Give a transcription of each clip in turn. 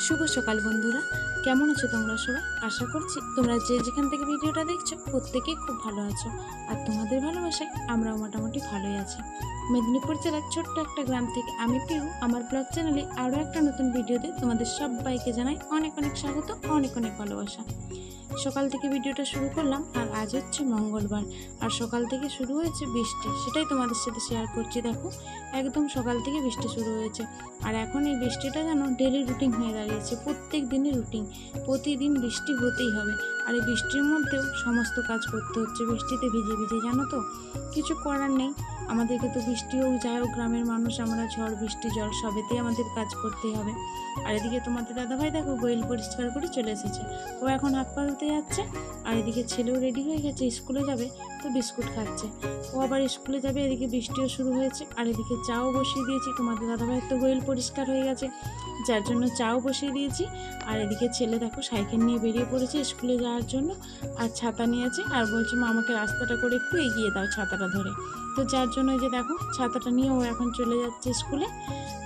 শুভ সকাল বন্ধুরা, কেমন আছো তোমরা সবাই? আশা করছি তোমরা যে যেখান থেকে ভিডিওটা দেখছো প্রত্যেকেই খুব ভালো আছো। আর তোমাদের ভালোবাসায় আমরাও মোটামুটি ভালোই আছি। মেদিনীপুর জেলার ছোট্ট একটা গ্রাম থেকে আমি পিউ আমার ব্লগ চ্যানেলে আরও একটা নতুন ভিডিওতে তোমাদের সবাইকে জানাই অনেক অনেক স্বাগত, অনেক অনেক ভালোবাসা। সকাল থেকে ভিডিওটা শুরু করলাম, আর আজ হচ্ছে মঙ্গলবার, আর সকাল থেকে শুরু হয়েছে বৃষ্টি, সেটাই তোমাদের সাথে শেয়ার করছি। দেখো, একদম সকাল থেকে বৃষ্টি শুরু হয়েছে, আর এখন এই বৃষ্টিটা যেন ডেলি রুটিন হয়ে দাঁড়িয়েছে, প্রত্যেক দিনের রুটিন। প্রতিদিন বৃষ্টি হতেই হবে, আর এই বৃষ্টির মধ্যেও সমস্ত কাজ করতে হচ্ছে, বৃষ্টিতে ভিজে ভিজে, জানো তো, কিছু করার নেই। আমাদেরকে তো বৃষ্টি হোক যাই হোক, গ্রামের মানুষ আমরা, ঝড় বৃষ্টি জল সবেতেই আমাদের কাজ করতেই হবে। আর এদিকে তোমাদের দাদাভাই দেখো গোইল পরিষ্কার করে চলে এসেছে, ও এখন হাত পা ধুতে যাচ্ছে। আর এদিকে ছেলেও রেডি হয়ে গেছে, স্কুলে যাবে, তো বিস্কুট খাচ্ছে। ও আবার স্কুলে যাবে, এদিকে বৃষ্টিও শুরু হয়েছে। আর এদিকে চাও বসিয়ে দিয়েছি, তোমাদের দাদাভাইয়ের তো গোইল পরিষ্কার হয়ে গেছে, যার জন্য চাও বসিয়ে দিয়েছি। আর এদিকে ছেলে দেখো সাইকেল নিয়ে বেরিয়ে পড়েছে স্কুলে যাওয়ার জন্য, আর ছাতা নিয়েছে, আর বলছে মা আমাকে রাস্তাটা করে একটু এগিয়ে দাও ছাতাটা ধরে। তো যার জন্য যে দেখো ছাতাটা নিয়ে ও এখন চলে যাচ্ছে স্কুলে।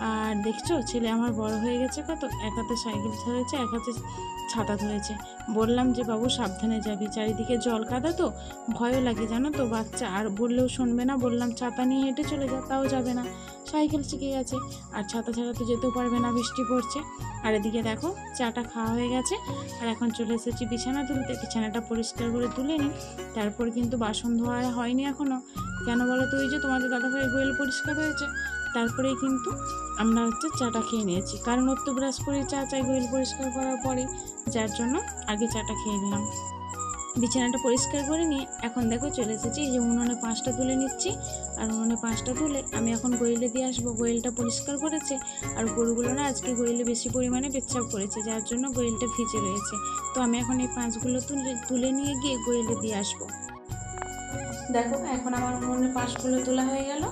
আর দেখছো ছেলে আমার বড় হয়ে গেছে কত, এক হাতে সাইকেল ধরেছে, এক হাতে ছাতা ধরেছে। বললাম যে বাবু সাবধানে যাবি, চারিদিকে জল কাদা, তো ভয়ও লাগে জানো তো বাচ্চা, আর বললেও শুনবে না। বললাম ছাতা নিয়ে হেঁটে চলে যা, তাও যাবে না, সাইকেল শিখে গেছে, আর ছাতা ছাড়া তো যেতেও পারবে না, বৃষ্টি পড়ছে। আর এদিকে দেখো চাটা খাওয়া হয়ে গেছে, আর এখন চলে এসেছি বিছানা তুলতে। বিছানাটা পরিষ্কার করে তুলে নিই, তারপর কিন্তু বাসন ধোয়া হয়নি এখনও। কেন বলো তো, ওই যে তোমাদের দাদাভাই গোয়েল পরিষ্কার হয়েছে, তারপরেই কিন্তু আমরা হচ্ছে চাটা খেয়ে নিয়েছি, কারণ ওর তো ব্রাশ করে চা চাই গোয়েল পরিষ্কার করার পরে, যার জন্য আগে চাটা খেয়ে নিলাম। বিছানাটা পরিষ্কার করে নিয়ে এখন দেখো চলে এসেছি, এই যে উনুনে 5টা তুলে নিচ্ছি। আর উনুনে 5টা তুলে আমি এখন গোয়েলে দিয়ে আসবো। গোয়েলটা পরিষ্কার করেছে, আর গরুগুলো না আজকে গোয়েলে বেশি পরিমাণে পেচ্ছাপ করেছে, যার জন্য গোয়েলটা ভিজে রয়েছে। তো আমি এখন এই 5গুলো তুলে নিয়ে গিয়ে গোয়েলে দিয়ে আসবো। দেখো এখন আমার উনুনে 5গুলো তোলা হয়ে গেল।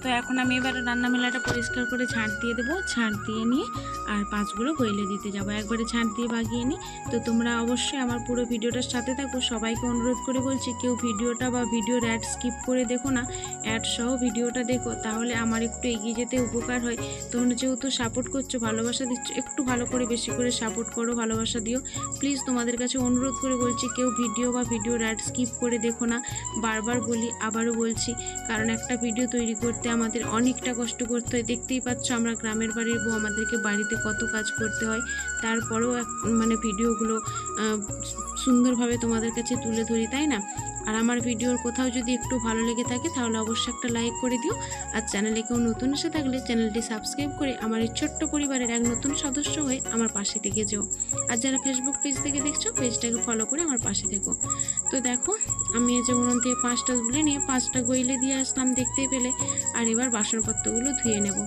তো এখন আমি এবার রান্না মেলাটা পরিষ্কার করে ঝাঁট দিয়ে দেবো, ঝাঁট দিয়ে নিয়ে আর 5গুলো গোইলে দিতে যাবো, একবারে ঝাঁট দিয়ে বাগিয়ে নিই। তো তোমরা অবশ্যই আমার পুরো ভিডিওটার সাথে থাকো। সবাইকে অনুরোধ করে বলছি, কেউ ভিডিওটা বা ভিডিওর অ্যাড স্কিপ করে দেখো না, অ্যাড সহ ভিডিওটা দেখো, তাহলে আমার একটু এগিয়ে যেতে উপকার হয়। তোমরা যেহেতু সাপোর্ট করছো, ভালোবাসা দিচ্ছ, একটু ভালো করে বেশি করে সাপোর্ট করো, ভালোবাসা দিও প্লিজ। তোমাদের কাছে অনুরোধ করে বলছি, কেউ ভিডিও বা ভিডিওর অ্যাড স্কিপ করে দেখো না। বারবার বলি, আবারও বলছি, কারণ একটা ভিডিও তৈরি করতে আমাদের অনেকটা কষ্ট করতে হয়। দেখতেই পাচ্ছ আমরা গ্রামের বাড়ির বউ, আমাদেরকে বাড়িতে কত কাজ করতে হয়, তারপরেও মানে ভিডিওগুলো সুন্দরভাবে তোমাদের কাছে তুলে ধরি, তাই না? আর আমার ভিডিওর কোথাও যদি একটু ভালো লেগে থাকে তাহলে অবশ্যই একটা লাইক করে দিও, আর চ্যানেলে কেউ নতুন এসে থাকলে চ্যানেলটি সাবস্ক্রাইব করে আমার এই ছোট্ট পরিবারের এক নতুন সদস্য হয়ে আমার পাশে থেকে যেও। আর যারা ফেসবুক পেজ থেকে দেখছো, পেজটাকে ফলো করে আমার পাশে থেকো। তো দেখো আমি এই যে উনুন থেকে 5টা তুলে নিয়ে 5টা গোইলে দিয়ে আসলাম, দেখতেই পেলে। আর এবার বাসনপত্রগুলো ধুয়ে নেব।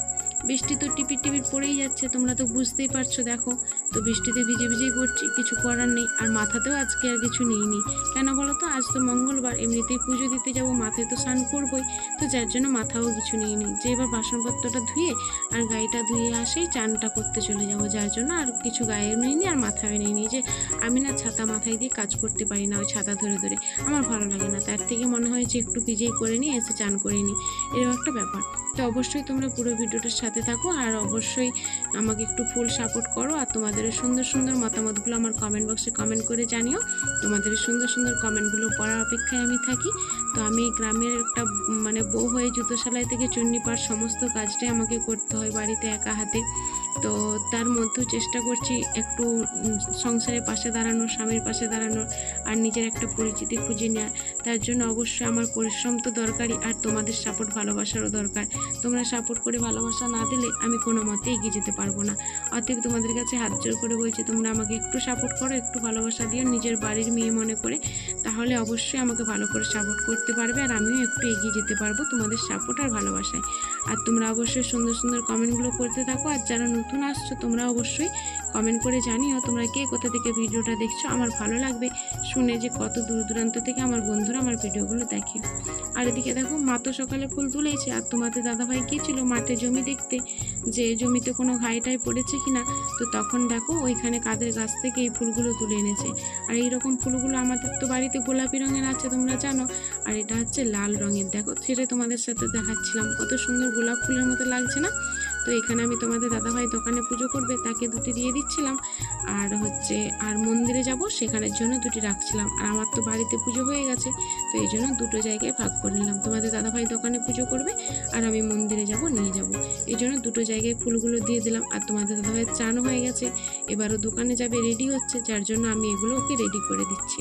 বৃষ্টি তো টিপির টিপির পড়েই যাচ্ছে, তোমরা তো বুঝতেই পারছো। দেখো তো বৃষ্টিতে ভিজে ভিজেই করছি, কিছু করার নেই। আর মাথাতেও আজকে আর কিছু নিইনি, কেন বলো তো, আজ তো মঙ্গলবার, এমনিতেই পুজো দিতে যাব, মাথায় তো স্নান করবোই, তো যার জন্য মাথাও কিছু নিইনি। যে এবার বাসনপত্রটা ধুয়ে আর গায়েটা ধুয়ে আসেই চানটা করতে চলে যাব, যার জন্য আর কিছু গায়ে নিইনি আর মাথায় নিইনি। যে আমি না ছাতা মাথায় দিয়ে কাজ করতে পারি না, ওই ছাতা ধরে ধরে আমার ভালো লাগে না, তার থেকে মনে হয় যে একটু ভিজেই করে নিই, এসে চান করে নিই, এরকম একটা ব্যাপার। তো অবশ্যই তোমরা পুরো ভিডিওটার সাথে থাকো, আর অবশ্যই আমাকে একটু ফুল সাপোর্ট করো। আর তোমাদের সুন্দর সুন্দর মতামতগুলো আমার কমেন্ট বক্সে কমেন্ট করে জানিও। তোমাদের সুন্দর সুন্দর কমেন্টগুলো পড়ার অপেক্ষায় আমি থাকি। তো আমি গ্রামের একটা মানে বউ হয়ে জুতো সেলাই থেকে চুন্নি পাড় সমস্ত কাজটাই আমাকে করতে হয় বাড়িতে একা হাতে। তো তার মধ্যেও চেষ্টা করছি একটু সংসারের পাশে দাঁড়ানোর, স্বামীর পাশে দাঁড়ানোর, আর নিজের একটা পরিচিতি খুঁজে নেওয়ার। তার জন্য অবশ্যই আমার পরিশ্রম তো দরকারই, আর তোমাদের সাপোর্ট ভালোবাসারও দরকার। তোমরা সাপোর্ট করে ভালোবাসা না দিলে আমি কোনো মতে এগিয়ে যেতে পারবো না। অতএব তোমাদের কাছে হাত জোর করে বলছি, তোমরা আমাকে একটু সাপোর্ট করো, একটু ভালোবাসা দিও নিজের বাড়ির মেয়ে মনে করে, তাহলে অবশ্যই আমাকে ভালো করে সাপোর্ট করতে পারবে, আর আমিও একটু এগিয়ে যেতে পারবো তোমাদের সাপোর্ট আর ভালোবাসায়। আর তোমরা অবশ্যই সুন্দর সুন্দর কমেন্টগুলো করতে থাকো। আর যারা নতুন আসছো, তোমরা অবশ্যই কমেন্ট করে জানিও তোমরা কে কোথা থেকে ভিডিওটা দেখছো। আমার ভালো লাগবে শুনে যে কত দূর দূরান্ত থেকে আমার বন্ধুরা আমার ভিডিওগুলো দেখে। আর এদিকে দেখো মা তো সকালে ফুল তুলেছে, আর তোমাদের দাদাভাই গিয়েছিল মাঠে জমি দেখতে, যে জমিতে কোনো ঘাইটাই পড়েছে কিনা। তো তখন দেখো ওইখানে কাদের গাছ থেকে এই ফুলগুলো তুলে এনেছে। আর এইরকম ফুলগুলো আমাদের তো বাড়িতে গোলাপি রঙের আছে, তোমরা জানো, আর এটা হচ্ছে লাল রঙের। দেখো সেটা তোমাদের সাথে দেখাচ্ছিলাম, কত সুন্দর গোলাপ ফুলের মতো লাগছে না? তো এখানে আমি তোমাদের দাদাভাই দোকানে পুজো করবে তাকে দুটি দিয়ে দিচ্ছিলাম, আর মন্দিরে যাব সেখানের জন্য দুটি রাখছিলাম। আর আমার তো বাড়িতে পুজো হয়ে গেছে, তো এই জন্য দুটো জায়গায় ভাগ করে নিলাম। তোমাদের দাদাভাই দোকানে পুজো করবে আর আমি মন্দিরে যাব নিয়ে যাব, এই জন্য দুটো জায়গায় ফুলগুলো দিয়ে দিলাম। আর তোমাদের দাদাভাইয়ের চানও হয়ে গেছে, এবারও দোকানে যাবে, রেডি হচ্ছে, যার জন্য আমি এগুলো ওকে রেডি করে দিচ্ছি।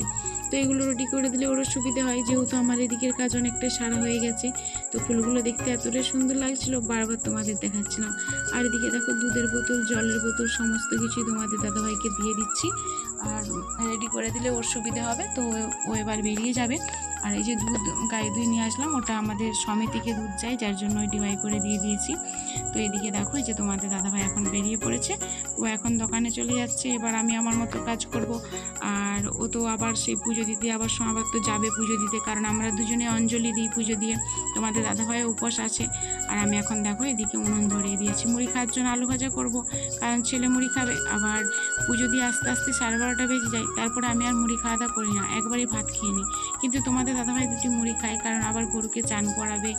তো এগুলো রেডি করে দিলে ওরও সুবিধা হয়, যেহেতু আমার এদিকের কাজ অনেকটা সারা হয়ে গেছে। তো ফুলগুলো দেখতে এতটাই সুন্দর লাগছিল, বারবার তোমাদের দেখাচ্ছিলাম। আর এদিকে দেখো দুধের বোতল, জলের বোতল সমস্ত কিছুই তোমাদের দাদাভাইকে দিয়ে দিচ্ছি, আর রেডি করে দিলে ওর সুবিধা হবে। তো ও এবার বেরিয়ে যাবে। আর এই যে দুধ গায়ে দুধ নিয়ে আসলাম, ওটা আমাদের সমিতিকে দুধ চাই, যার জন্য ওই ডিভাই করে দিয়ে দিয়েছি। তো এদিকে দেখো এই যে তোমাদের দাদাভাই এখন বেরিয়ে পড়েছে, ও এখন দোকানে চলে যাচ্ছে। এবার আমি আমার মতো কাজ করব। আর ও তো আবার সেই পুজো দিতে আবার আবার তো যাবে পুজো দিতে, কারণ আমরা দুজনে অঞ্জলি দিই পুজো দিয়ে। তোমাদের দাদাভাইয়ের উপোস আছে। আর আমি এখন দেখো এদিকে উনুন ধরিয়ে দিয়েছি, মুড়ি খাওয়ার জন্য আলু ভাজা করব, কারণ ছেলে মুড়ি খাবে। আবার পুজো দিয়ে আস্তে আস্তে 12:30 বেজে যায়, তারপরে আমি আর মুড়ি খাওয়া দাওয়া করি না, একবারই ভাত খেয়ে নিই। কিন্তু তোমাদের দাদাভাই দুটি মুড়ি খায়, কারণ আবার গরুকে চান করাবে,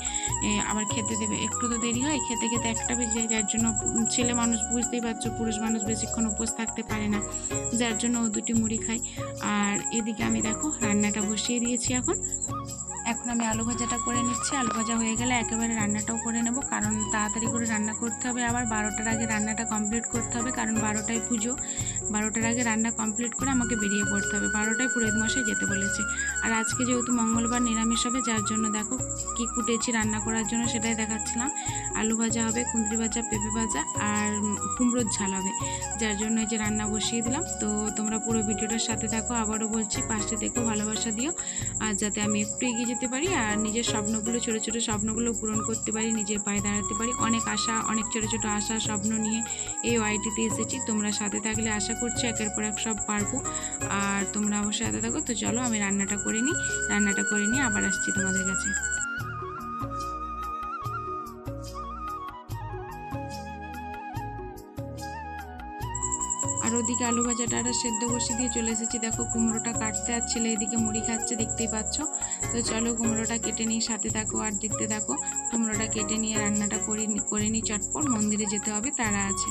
আবার খেতে দেবে, একটু তো দেরি হয়, খেতে খেতে 1টা বেজে যায়। যার জন্য ছেলে মানুষ বুঝতেই পারছো, পুরুষ মানুষ বেশিক্ষণ উপোস থাকতে পারে না, যার জন্য ও দুটি মুড়ি খায়। আর এদিকে আমি দেখো রান্নাটা বসিয়ে দিয়েছি। এখন আমি আলু ভাজাটা করে নিচ্ছি। আলু ভাজা হয়ে গেলে একেবারে রান্নাটাও করে নেব, কারণ তাড়াতাড়ি করে রান্না করতে হবে। আবার 12টার আগে রান্নাটা কমপ্লিট করতে হবে, কারণ 12টায় পুজো। 12টার আগে রান্না কমপ্লিট করে আমাকে বেরিয়ে পড়তে হবে, 12টায় পুরোহিত মশাই যেতে বলেছে। আর আজকে যেহেতু মঙ্গলবার নিরামিষ হবে, যার জন্য দেখো কি কুটেছি রান্না করার জন্য সেটাই দেখাচ্ছিলাম। আলু ভাজা হবে, কুঁদরি ভাজা, পেঁপে ভাজা আর কুমড়োর ঝাল হবে, যার জন্য এই যে রান্না বসিয়ে দিলাম। তো তোমরা পুরো ভিডিওটার সাথে থাকো, আবারও বলছি পাশে দেখো, ভালোবাসা দিও, আর যাতে আমি একটু এগিয়ে যেতে পারি আর নিজের স্বপ্নগুলো, ছোটো ছোটো স্বপ্নগুলো পূরণ করতে পারি, নিজের পায়ে দাঁড়াতে পারি। অনেক আশা, অনেক ছোটো ছোটো আশা স্বপ্ন নিয়ে এই ওয়াইটিতে এসেছি। তোমরা সাথে থাকলে আশা করছি একের পর এক সব পারবো, আর তোমরা অবশ্যই সাথে থাকো। তো চলো আমি রান্নাটা করে নিই, আবার আসছি তোমাদের কাছে। আর ওদিকে আলু ভাজাটা আর সেদ্ধ বসিয়ে দিয়ে চলে এসেছি। দেখো কুমড়োটা কাটতে, আর ছেলে এদিকে মুড়ি খাচ্ছে, দেখতেই পাচ্ছ। তো চলো কুমড়োটা কেটে নিই, সাথে থাকো আর দেখতে থাকো। কুমড়োটা কেটে নিয়ে রান্নাটা করে নিই চটপট, মন্দিরে যেতে হবে, তারা আছে।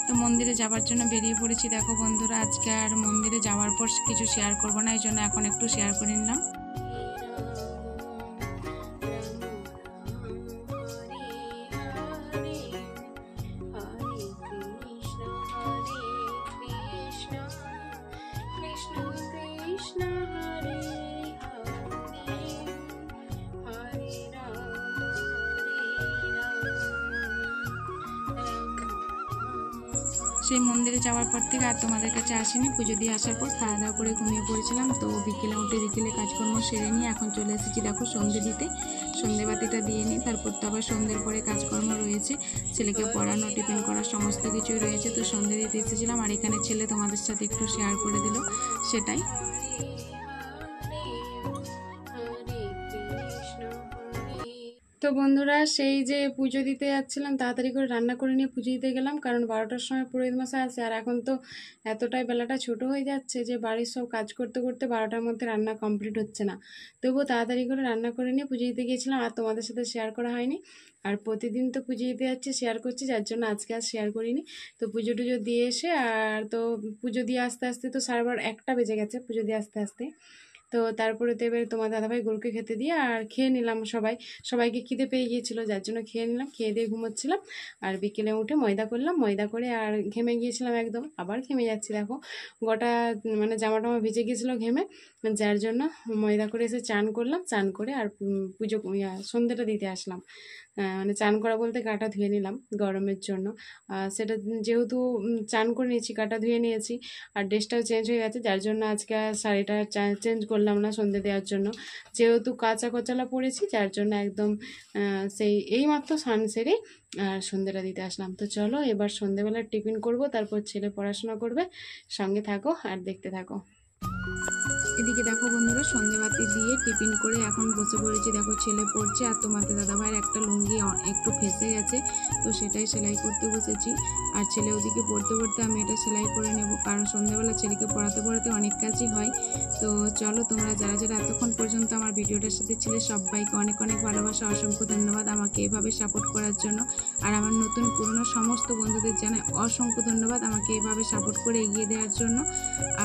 তো মন্দিরে যাওয়ার জন্য বেরিয়ে পড়েছি। দেখো বন্ধুরা, আজকে আর মন্দিরে যাওয়ার পর কিছু শেয়ার করব না, এই জন্য এখন একটু শেয়ার করে নিলাম। সেই মন্দিরে যাওয়ার পর থেকে আর তোমাদের কাছে আসিনি। পুজো দিয়ে আসার পর খাওয়া দাওয়া করে ঘুমিয়ে পড়েছিলাম। তো বিকেলে কাজকর্ম সেরে নিয়ে এখন চলে এসেছি দেখো সন্ধে দিতে। সন্ধেবাতিটা দিয়ে নিই, তারপর তো আবার সন্ধ্যের পরে কাজকর্ম রয়েছে, ছেলেকে পড়ানো, টিফিন করা সমস্ত কিছুই রয়েছে। তো সন্ধে দিতে এসেছিলাম, আর এখানে ছেলে তোমাদের সাথে একটু শেয়ার করে দিল, সেটাই। তো বন্ধুরা, সেই যে পুজো দিতে যাচ্ছিলাম, তাড়াতাড়ি করে রান্না করে নিয়ে পুজো দিতে গেলাম, কারণ 12টার সময় পুরোহিত মশাই আসে। আর এখন তো এতটাই বেলাটা ছোট হয়ে যাচ্ছে যে বাড়ির সব কাজ করতে করতে 12টার মধ্যে রান্না কমপ্লিট হচ্ছে না। তবুও তাড়াতাড়ি করে রান্না করে নিয়ে পুজো দিতে গিয়েছিলাম, আর তোমাদের সাথে শেয়ার করা হয়নি। আর প্রতিদিন তো পুজো দিতে যাচ্ছি, শেয়ার করছি, যার জন্য আজকে আর শেয়ার করিনি। তো পুজো টুজো দিয়ে এসে, আর তো পুজো দিয়ে আস্তে আস্তে তো 1:30 বেজে গেছে পুজো দিয়ে আস্তে আস্তে। তো তারপরে তো এবারে তোমার দাদাভাই গরুকে খেতে দিয়ে আর খেয়ে নিলাম, সবাইকে খিদে পেয়ে গিয়েছিল, যার জন্য খেয়ে নিলাম, খেয়ে দিয়ে ঘুমোচ্ছিলাম। আর বিকেলে উঠে ময়দা করলাম, ময়দা করে আর ঘেমে গিয়েছিলাম একদম, আবার ঘেমে যাচ্ছি দেখো, গোটা মানে জামা টামা ভিজে গিয়েছিলো ঘেমে, যার জন্য ময়দা করে এসে চান করলাম, চান করে আর পুজো সন্ধ্যেটা দিতে আসলাম। মানে চান করা বলতে গাটা ধুয়ে নিলাম গরমের জন্য, সেটা যেহেতু চান করে নিয়েছি, গাটা ধুয়ে নিয়েছি, আর ড্রেসটাও চেঞ্জ হয়ে গেছে, যার জন্য আজকে আর শাড়িটা চেঞ্জ করলাম না সন্ধ্যে দেওয়ার জন্য, যেহেতু কাঁচা কচালা পরেছি, যার জন্য একদম সেই এইমাত্র স্নান সেরে আর সন্ধ্যেটা দিতে আসলাম। তো চলো এবার সন্ধ্যেবেলা টিফিন করব, তারপর ছেলে পড়াশোনা করবে, সঙ্গে থাকো আর দেখতে থাকো। এদিকে দেখো বন্ধুরা, সন্ধেবাতি দিয়ে টিফিন করে এখন বসে পড়েছি, দেখো ছেলে পড়ছে, আর তোমাদের দাদাভাইয়ের একটা লুঙ্গি একটু ফেঁসে গেছে, তো সেটাই সেলাই করতে বসেছি। আর ছেলে ওদিকে পড়তে পড়তে আমি এটা সেলাই করে নেব, কারণ সন্ধ্যাবেলা ছেলেকে পড়াতে পড়াতে অনেক কাজই হয়। তো চলো, তোমরা যারা যারা এতক্ষণ পর্যন্ত আমার ভিডিওটার সাথে ছিলে সবাইকে অনেক অনেক ভালোবাসা, অসংখ্য ধন্যবাদ আমাকে এভাবে সাপোর্ট করার জন্য। আর আমার নতুন পুরনো সমস্ত বন্ধুদের জানাই অসংখ্য ধন্যবাদ আমাকে এভাবে সাপোর্ট করে এগিয়ে দেওয়ার জন্য।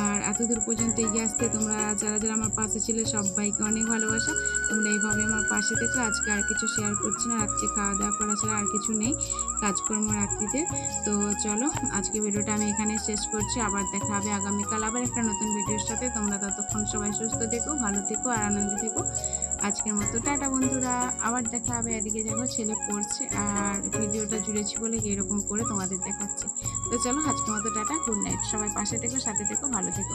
আর এতদূর পর্যন্ত এগিয়ে আসতে তোমরা যারা যারা আমার পাশে ছিলে সবাইকে অনেক ভালোবাসা, তোমরা এইভাবে আমার পাশে থেকো। আজকে আর কিছু শেয়ার করছি না, রাত্রে খাওয়া দাওয়া করা ছাড়া আর কিছু নেই কাজকর্ম রাত্রিতে। তো চলো আজকে ভিডিওটা আমি এখানে শেষ করছি, আবার দেখা হবে আগামীকাল আবার একটা নতুন ভিডিওর সাথে। তোমরা ততক্ষণ সবাই সুস্থ থেকো, ভালো থেকো আর আনন্দে থেকো। আজকের মতো টাটা বন্ধুরা, আবার দেখা হবে। এদিকে দেখো ছেলে পড়ছে আর ভিডিওটা জুড়েছি বলে এরকম করে তোমাদের দেখাচ্ছি। তো চলো আজকের মতো টাটা, গুড নাইট, সবাই পাশে থেকো, সাথে থেকো, ভালো থেকো।